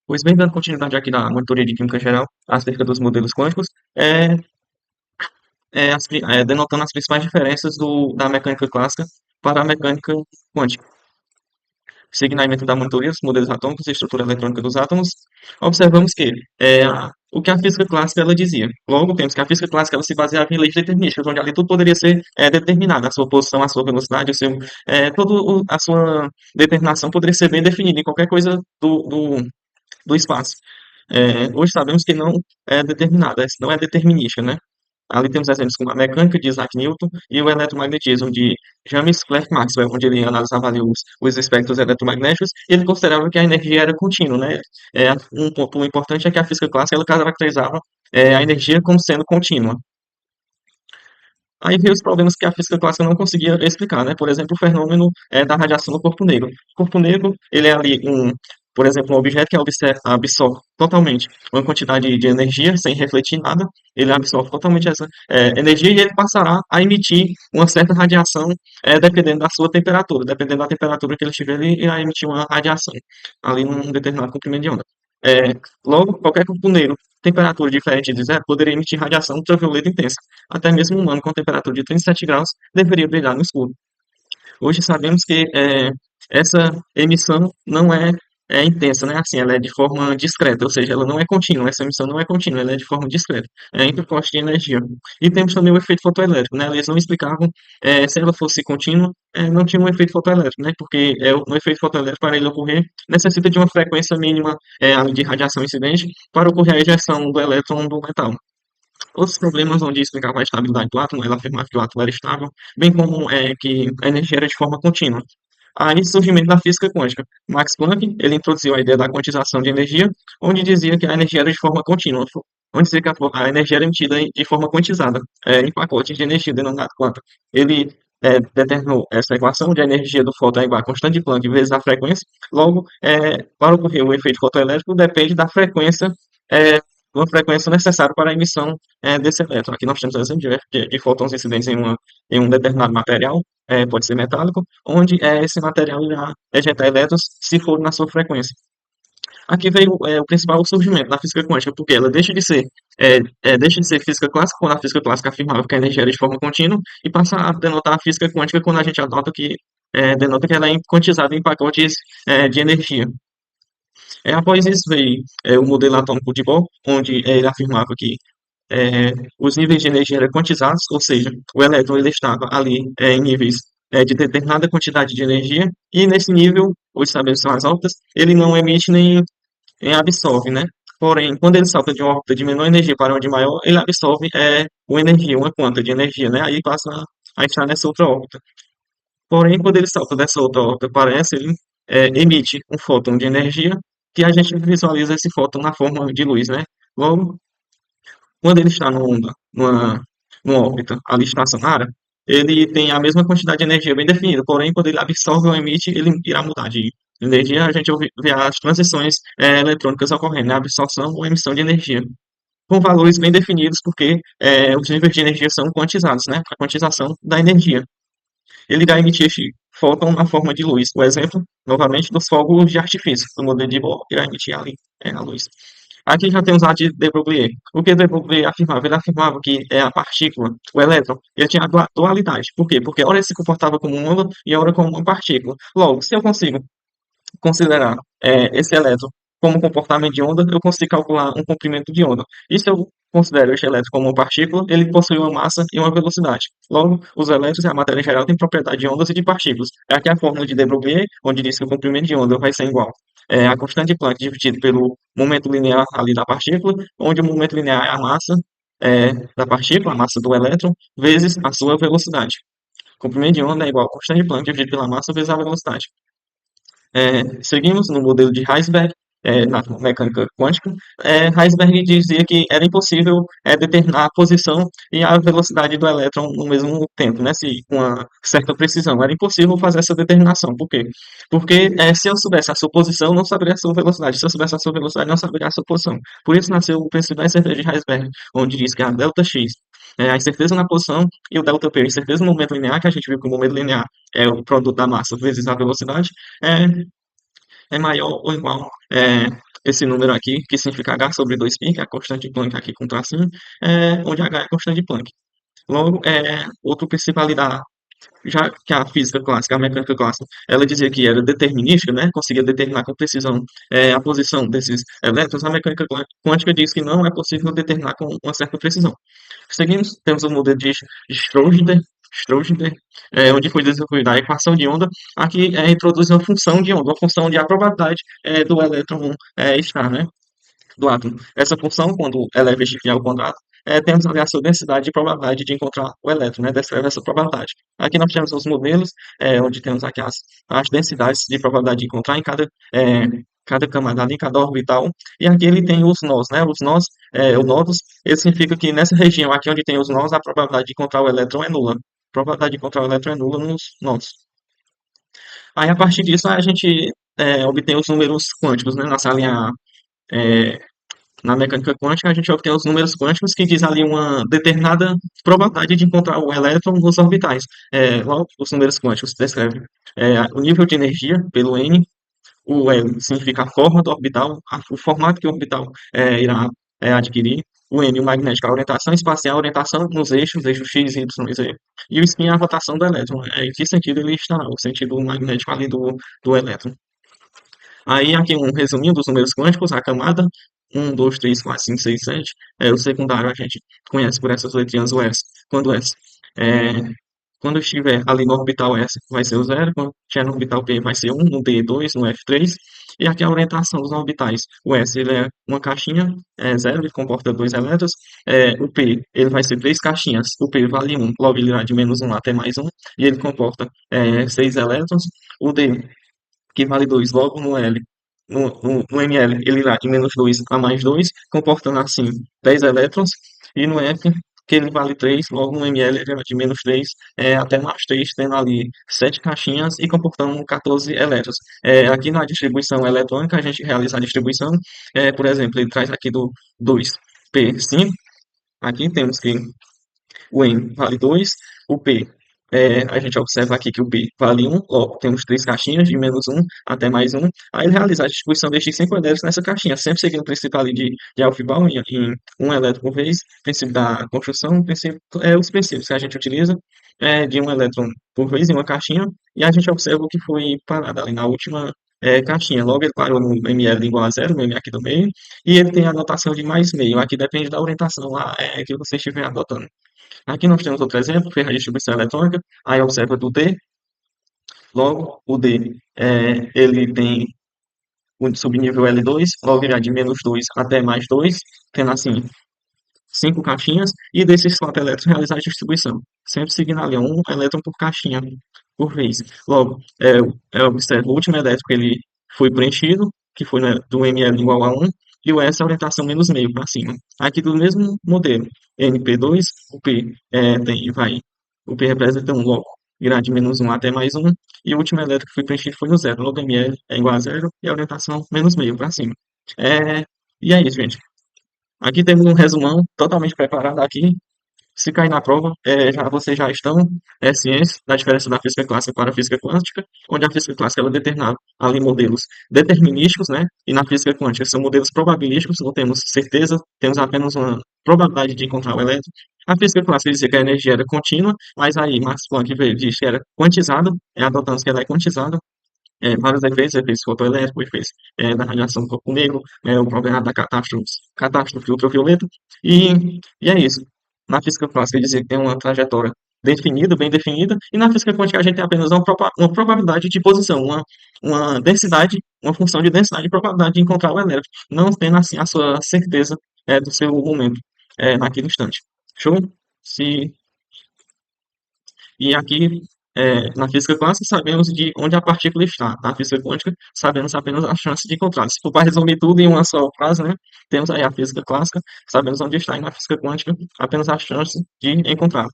Pois bem, dando continuidade aqui na monitoria de Química Geral, acerca dos modelos quânticos, é, denotando as principais diferenças da mecânica clássica para a mecânica quântica. Seguimento da monitoria dos modelos atômicos e estrutura eletrônica dos átomos, observamos que o que a física clássica ela dizia. Logo, temos que a física clássica ela se baseava em leis determinísticas, onde ali tudo poderia ser determinado, a sua posição, a sua velocidade, a sua determinação poderia ser bem definida em qualquer coisa do espaço. Hoje sabemos que não é determinada, não é determinística, né? Ali temos exemplos como a mecânica de Isaac Newton e o eletromagnetismo de James Clerk Maxwell, onde ele analisava ali os espectros eletromagnéticos e ele considerava que a energia era contínua, né? Um ponto importante é que a física clássica ela caracterizava a energia como sendo contínua. Aí veio os problemas que a física clássica não conseguia explicar, né? Por exemplo, o fenômeno da radiação no corpo negro. O corpo negro, ele é ali por exemplo, um objeto que absorve totalmente uma quantidade de energia sem refletir nada. Ele absorve totalmente essa energia e ele passará a emitir uma certa radiação dependendo da sua temperatura. Dependendo da temperatura que ele estiver, ele irá emitir uma radiação ali num determinado comprimento de onda. É, logo, qualquer corpo negro temperatura diferente de zero poderia emitir radiação ultravioleta intensa. Até mesmo um humano com temperatura de 37 graus deveria brilhar no escuro. Hoje sabemos que essa emissão não é intensa, né? Assim, ela é de forma discreta, ou seja, ela não é contínua. Essa emissão não é contínua, ela é de forma discreta, entre postos de energia. E temos também o efeito fotoelétrico, né? Eles não explicavam se ela fosse contínua, não tinha um efeito fotoelétrico, né? Porque no efeito fotoelétrico, para ele ocorrer, necessita de uma frequência mínima de radiação incidente para ocorrer a ejeção do elétron do metal. Outros problemas onde explicava a estabilidade do átomo, ela afirmava que o átomo era estável, bem como que a energia era de forma contínua. Aí, surgimento da física quântica. Max Planck, ele introduziu a ideia da quantização de energia, onde dizia que a energia era de forma contínua, onde dizia que a energia era emitida de forma quantizada, em pacotes de energia denominado quanta. Ele determinou essa equação onde a energia do fóton é igual a constante de Planck vezes a frequência. Logo, para ocorrer o efeito fotoelétrico, depende da frequência é, uma frequência necessária para a emissão desse elétron. Aqui nós temos um exemplo de fótons incidentes em um determinado material, pode ser metálico, onde esse material irá ejetar elétrons se for na sua frequência. Aqui veio o principal surgimento da física quântica, porque ela deixa de ser física clássica, quando a física clássica afirmava que a energia era de forma contínua, e passa a denotar a física quântica quando a gente denota que ela é quantizada em pacotes de energia. Após isso veio o modelo atômico de Bohr, onde ele afirmava que os níveis de energia eram quantizados, ou seja, o elétron ele estava ali em níveis de determinada quantidade de energia, e nesse nível, os sabemos são as altas, ele não emite nem absorve, né? Porém, quando ele salta de uma órbita de menor energia para uma de maior, ele absorve uma energia, uma quanta de energia, né? Aí passa a estar nessa outra órbita. Porém, quando ele salta dessa outra órbita para essa, ele emite um fóton de energia, que a gente visualiza esse fóton na forma de luz, né? Logo, quando ele está numa órbita ali estacionária, ele tem a mesma quantidade de energia bem definida, porém, quando ele absorve ou emite, ele irá mudar de energia. A gente vê as transições eletrônicas ocorrendo, né? Absorção ou emissão de energia, com valores bem definidos, porque os níveis de energia são quantizados, né? A quantização da energia. Ele irá emitir este fóton na forma de luz. O exemplo, novamente, dos fogos de artifício, do modelo de Bohr, irá emitir ali a luz. Aqui já temos a de de Broglie. O que de Broglie afirmava? Ele afirmava que a partícula, o elétron, ele tinha a dualidade. Por quê? Porque ora ele se comportava como uma onda e ora como uma partícula. Logo, se eu consigo considerar esse elétron como um comportamento de onda, eu consigo calcular um comprimento de onda. E se eu considero este elétron como uma partícula, ele possui uma massa e uma velocidade. Logo, os elétrons e a matéria em geral têm propriedade de ondas e de partículas. Aqui é a fórmula de de Broglie, onde diz que o comprimento de onda vai ser igual a constante de Planck dividido pelo momento linear ali da partícula, onde o momento linear é a massa da partícula, a massa do elétron, vezes a sua velocidade. O comprimento de onda é igual a constante de Planck dividido pela massa vezes a velocidade. Seguimos no modelo de Heisenberg, na mecânica quântica. Heisenberg dizia que era impossível determinar a posição e a velocidade do elétron no mesmo tempo, né? Com uma certa precisão. Era impossível fazer essa determinação. Por quê? Porque se eu soubesse a sua posição, não saberia a sua velocidade. Se eu soubesse a sua velocidade, não saberia a sua posição. Por isso nasceu o princípio da incerteza de Heisenberg, onde diz que a delta x a incerteza na posição e o delta p, a incerteza no momento linear, que a gente viu que o momento linear é o produto da massa vezes a velocidade, é, é maior ou igual esse número aqui, que significa H sobre 2π, que é a constante de Planck aqui com tracinho, onde H é a constante de Planck. Logo, outro princípio ali já que a física clássica, a mecânica clássica, ela dizia que era determinística, né? Conseguia determinar com precisão a posição desses elétrons, a mecânica quântica diz que não é possível determinar com uma certa precisão. Seguimos, temos o modelo de Schrödinger, onde foi desenvolvida a equação de onda. Aqui introduz uma função de onda, uma função onde a probabilidade do elétron estar, né? Do átomo. Essa função, quando ela é vestigial ao quadrado, temos ali a sua densidade de probabilidade de encontrar o elétron, né? Descreve essa probabilidade. Aqui nós temos os modelos, onde temos aqui as densidades de probabilidade de encontrar em cada camada ali, em cada orbital. E aqui ele tem os nós, né? Os nós, os nodos, isso significa que nessa região aqui onde tem os nós, a probabilidade de encontrar o elétron é nula. A probabilidade de encontrar o elétron é nula nos nós. Aí, a partir disso, a gente obtém os números quânticos, né? Nessa linha é, na mecânica quântica, a gente obtém os números quânticos que diz ali uma determinada probabilidade de encontrar o elétron nos orbitais. Logo, os números quânticos descrevem o nível de energia pelo N, o L significa a forma do orbital, o formato que o orbital irá adquirir, o M, o magnético, a orientação espacial, a orientação nos eixos X, Y e Z. E o spin é a rotação do elétron. Em que sentido ele está? O sentido magnético ali do elétron. Aí aqui um resuminho dos números quânticos, a camada 1, 2, 3, 4, 5, 6, 7. O secundário a gente conhece por essas letrinhas o S. É, quando estiver ali no orbital S vai ser o zero, quando estiver no orbital P vai ser um, no D 2, no F 3. E aqui a orientação dos orbitais. O S ele é uma caixinha, é zero, ele comporta dois elétrons. O P ele vai ser três caixinhas, o P vale um, logo ele irá de -1 até +1, e ele comporta seis elétrons. O D que vale 2 logo no L, no ml, ele irá de -2 a +2, comportando assim 10 elétrons, e no F, que ele vale 3 logo no ml, ele irá de -3 até +3, tendo ali 7 caixinhas e comportando 14 elétrons. Aqui na distribuição eletrônica, a gente realiza a distribuição, por exemplo, ele traz aqui do 2p5, aqui temos que o N vale 2, o P, a gente observa aqui que o P vale 1, logo temos três caixinhas de -1 até +1. Aí ele realiza a distribuição destes 5 elétrons nessa caixinha, sempre seguindo o princípio ali de Aufbau, em um elétron por vez, princípio da construção, os princípios que a gente utiliza de um elétron por vez em uma caixinha, e a gente observa o que foi parado ali na última caixinha. Logo ele parou no ml igual a zero, no M aqui do meio, e ele tem a anotação de mais meio. Aqui depende da orientação lá que você estiver adotando. Aqui nós temos outro exemplo, fez a distribuição eletrônica, aí observa do D, logo o D, ele tem o subnível L2, logo irá de -2 até +2, tendo assim 5 caixinhas, e desses 4 elétrons realizar a distribuição, sempre seguindo ali um elétron por caixinha, por vez. Logo, observa o último elétron que ele foi preenchido, que foi, né, do ml igual a 1, e o S é a orientação menos meio para cima. Aqui do mesmo modelo, NP2, o P o P representa 1 logo, irá de -1 até +1, e o último elétron que foi preenchido foi no zero, logo ml é igual a zero, e a orientação menos meio para cima. É, e é isso, gente. Aqui temos um resumão totalmente preparado aqui. Se cair na prova, vocês já estão cientes da diferença da física clássica para a física quântica, onde a física clássica ela determina ali modelos determinísticos, né? E na física quântica são modelos probabilísticos, não temos certeza, temos apenas uma probabilidade de encontrar o elétron. A física clássica dizia que a energia era contínua, mas aí Max Planck veio e disse que era quantizada, adotamos que ela é quantizada, vários efeitos fotoelétricos, efeitos da radiação do corpo negro, o problema da catástrofe ultravioleta, e é isso. Na física clássica, ele dizia que tem uma trajetória definida, bem definida, e na física quântica a gente tem apenas uma probabilidade de posição, uma densidade, uma função de densidade e probabilidade de encontrar o elétron, não tendo assim a sua certeza do seu momento naquele instante. Show? Se e aqui, na física clássica, sabemos de onde a partícula está. Na física quântica, sabemos apenas a chance de encontrar. Se for para resumir tudo em uma só frase, né? Temos aí a física clássica, sabemos onde está, e na física quântica, apenas a chance de encontrar.